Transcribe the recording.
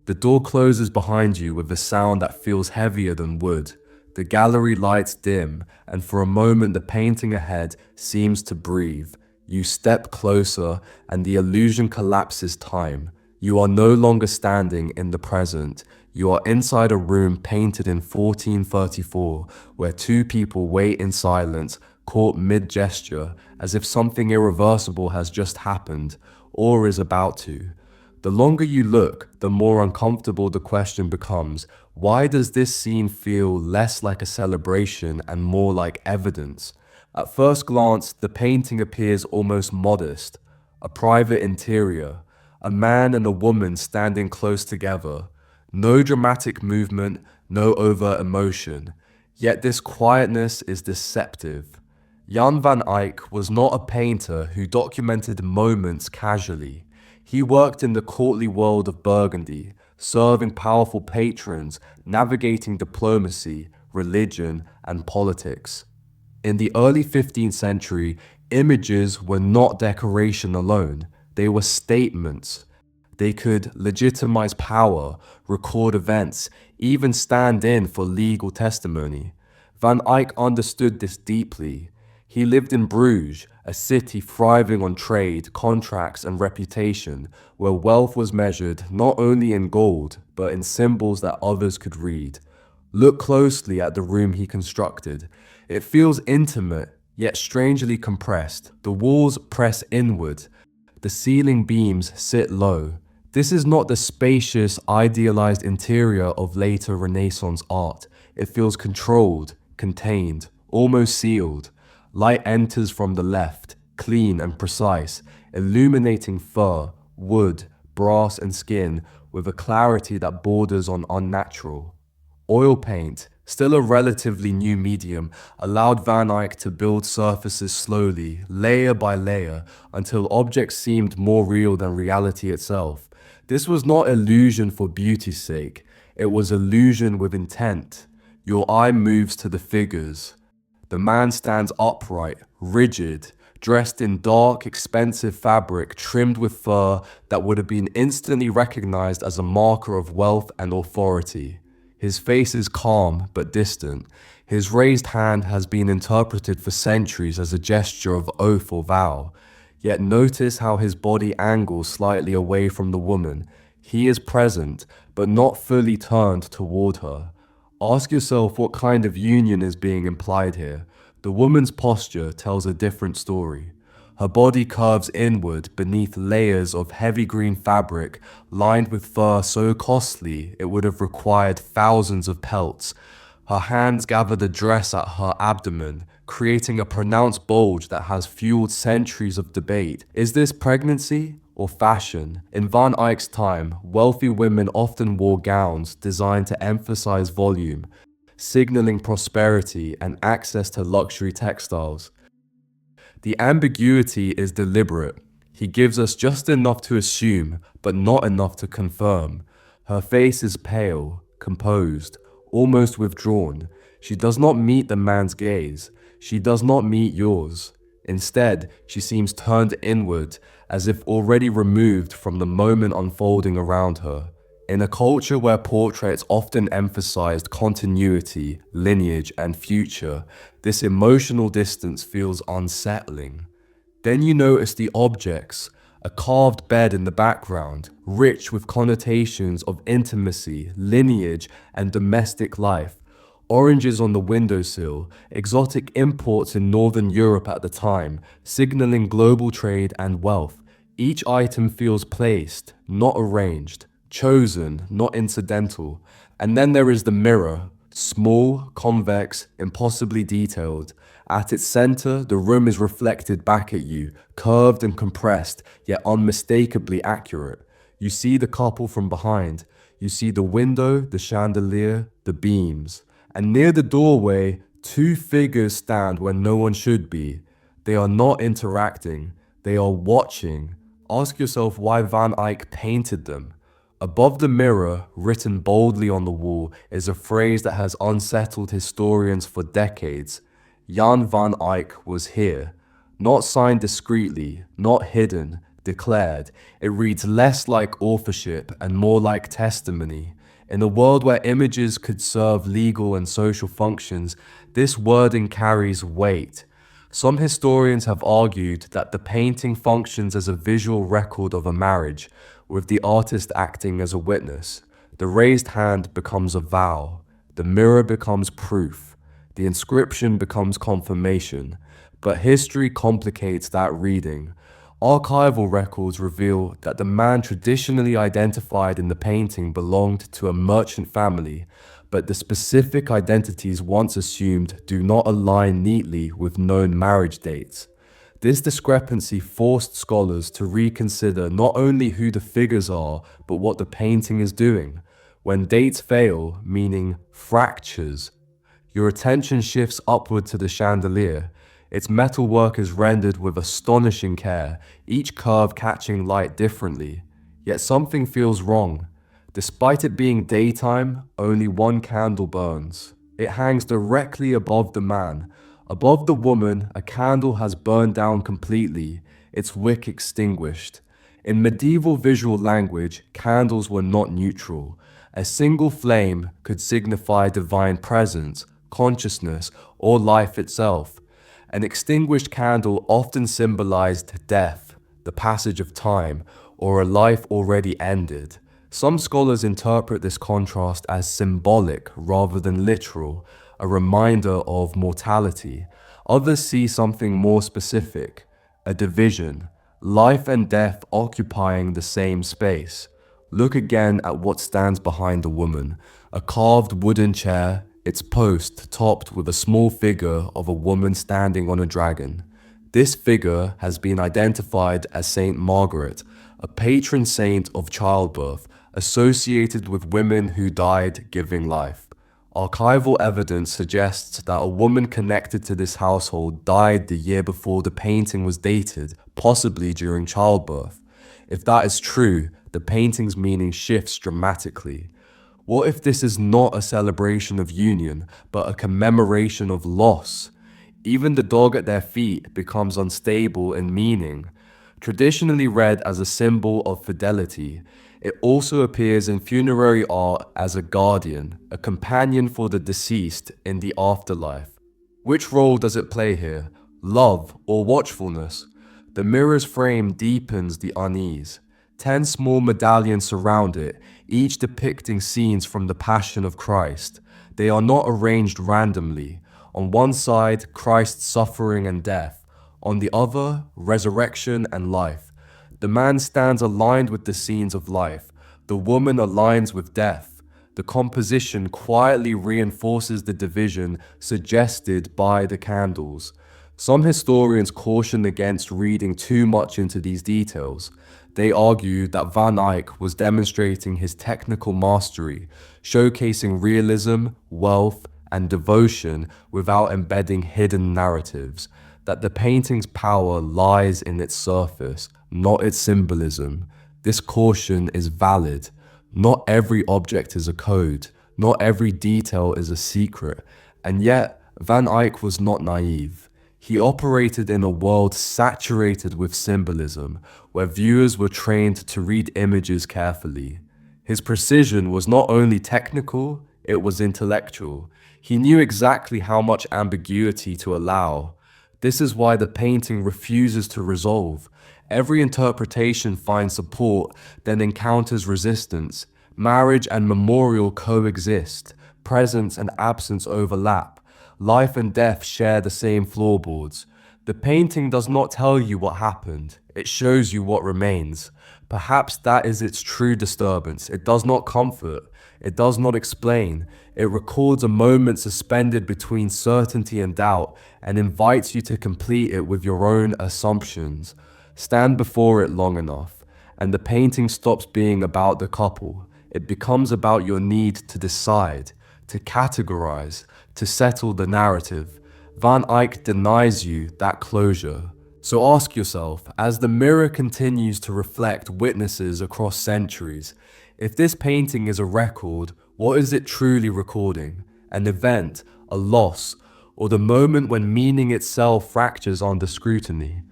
The door closes behind you with a sound that feels heavier than wood. The gallery lights dim, and for a moment the painting ahead seems to breathe. You step closer, and the illusion collapses time. You are no longer standing in the present. You are inside a room painted in 1434, where two people wait in silence, caught mid-gesture, as if something irreversible has just happened, or is about to. The longer you look, the more uncomfortable the question becomes: why does this scene feel less like a celebration and more like evidence? At first glance, the painting appears almost modest. A private interior, a man and a woman standing close together. No dramatic movement, no overt emotion. Yet this quietness is deceptive. Jan van Eyck was not a painter who documented moments casually. He worked in the courtly world of Burgundy, serving powerful patrons, navigating diplomacy, religion, and politics. In the early 15th century, images were not decoration alone, they were statements. They could legitimize power, record events, even stand in for legal testimony. Van Eyck understood this deeply. He lived in Bruges, a city thriving on trade, contracts, and reputation, where wealth was measured not only in gold, but in symbols that others could read. Look closely at the room he constructed. It feels intimate, yet strangely compressed. The walls press inward. The ceiling beams sit low. This is not the spacious, idealized interior of later Renaissance art. It feels controlled, contained, almost sealed. Light enters from the left, clean and precise, illuminating fur, wood, brass, and skin with a clarity that borders on unnatural. Oil paint, still a relatively new medium, allowed Van Eyck to build surfaces slowly, layer by layer, until objects seemed more real than reality itself. This was not illusion for beauty's sake, it was illusion with intent. Your eye moves to the figures. The man stands upright, rigid, dressed in dark, expensive fabric trimmed with fur that would have been instantly recognized as a marker of wealth and authority. His face is calm but distant. His raised hand has been interpreted for centuries as a gesture of oath or vow. Yet notice how his body angles slightly away from the woman. He is present, but not fully turned toward her. Ask yourself what kind of union is being implied here. The woman's posture tells a different story. Her body curves inward beneath layers of heavy green fabric lined with fur so costly it would have required thousands of pelts. Her hands gather the dress at her abdomen, creating a pronounced bulge that has fueled centuries of debate. Is this pregnancy or fashion? In Van Eyck's time, wealthy women often wore gowns designed to emphasize volume, signaling prosperity and access to luxury textiles. The ambiguity is deliberate. He gives us just enough to assume, but not enough to confirm. Her face is pale, composed, almost withdrawn. She does not meet the man's gaze. She does not meet yours. Instead, she seems turned inward, as if already removed from the moment unfolding around her. In a culture where portraits often emphasized continuity, lineage, and future, this emotional distance feels unsettling. Then you notice the objects, a carved bed in the background, rich with connotations of intimacy, lineage, and domestic life. Oranges on the windowsill, exotic imports in Northern Europe at the time, signaling global trade and wealth. Each item feels placed, not arranged, chosen, not incidental. And then there is the mirror, small, convex, impossibly detailed. At its center, the room is reflected back at you, curved and compressed, yet unmistakably accurate. You see the couple from behind. You see the window, the chandelier, the beams. And near the doorway, two figures stand where no one should be. They are not interacting, they are watching. Ask yourself why Van Eyck painted them. Above the mirror, written boldly on the wall, is a phrase that has unsettled historians for decades. Jan van Eyck was here. Not signed discreetly, not hidden, declared. It reads less like authorship and more like testimony. In a world where images could serve legal and social functions, this wording carries weight. Some historians have argued that the painting functions as a visual record of a marriage, with the artist acting as a witness. The raised hand becomes a vow. The mirror becomes proof. The inscription becomes confirmation. But history complicates that reading. Archival records reveal that the man traditionally identified in the painting belonged to a merchant family, but the specific identities once assumed do not align neatly with known marriage dates. This discrepancy forced scholars to reconsider not only who the figures are, but what the painting is doing. When dates fail, meaning fractures, your attention shifts upward to the chandelier. Its metalwork is rendered with astonishing care, each curve catching light differently. Yet something feels wrong. Despite it being daytime, only one candle burns. It hangs directly above the man. Above the woman, a candle has burned down completely, its wick extinguished. In medieval visual language, candles were not neutral. A single flame could signify divine presence, consciousness, or life itself. An extinguished candle often symbolized death, the passage of time, or a life already ended. Some scholars interpret this contrast as symbolic rather than literal, a reminder of mortality. Others see something more specific, a division, life and death occupying the same space. Look again at what stands behind the woman, a carved wooden chair, its post topped with a small figure of a woman standing on a dragon. This figure has been identified as Saint Margaret, a patron saint of childbirth, associated with women who died giving life. Archival evidence suggests that a woman connected to this household died the year before the painting was dated, possibly during childbirth. If that is true, the painting's meaning shifts dramatically. What if this is not a celebration of union, but a commemoration of loss? Even the dog at their feet becomes unstable in meaning. Traditionally read as a symbol of fidelity, it also appears in funerary art as a guardian, a companion for the deceased in the afterlife. Which role does it play here? Love or watchfulness? The mirror's frame deepens the unease. 10 small medallions surround it, each depicting scenes from the Passion of Christ. They are not arranged randomly. On one side, Christ's suffering and death. On the other, resurrection and life. The man stands aligned with the scenes of life. The woman aligns with death. The composition quietly reinforces the division suggested by the candles. Some historians caution against reading too much into these details. They argue that Van Eyck was demonstrating his technical mastery, showcasing realism, wealth, and devotion without embedding hidden narratives, that the painting's power lies in its surface, not its symbolism. This caution is valid. Not every object is a code, not every detail is a secret, and yet Van Eyck was not naive. He operated in a world saturated with symbolism, where viewers were trained to read images carefully. His precision was not only technical, it was intellectual. He knew exactly how much ambiguity to allow. This is why the painting refuses to resolve. Every interpretation finds support, then encounters resistance. Marriage and memorial coexist. Presence and absence overlap. Life and death share the same floorboards. The painting does not tell you what happened, it shows you what remains. Perhaps that is its true disturbance. It does not comfort, it does not explain. It records a moment suspended between certainty and doubt and invites you to complete it with your own assumptions. Stand before it long enough, and the painting stops being about the couple. It becomes about your need to decide, to categorize, to settle the narrative. Van Eyck denies you that closure. So ask yourself, as the mirror continues to reflect witnesses across centuries, if this painting is a record, what is it truly recording? An event, a loss, or the moment when meaning itself fractures under scrutiny?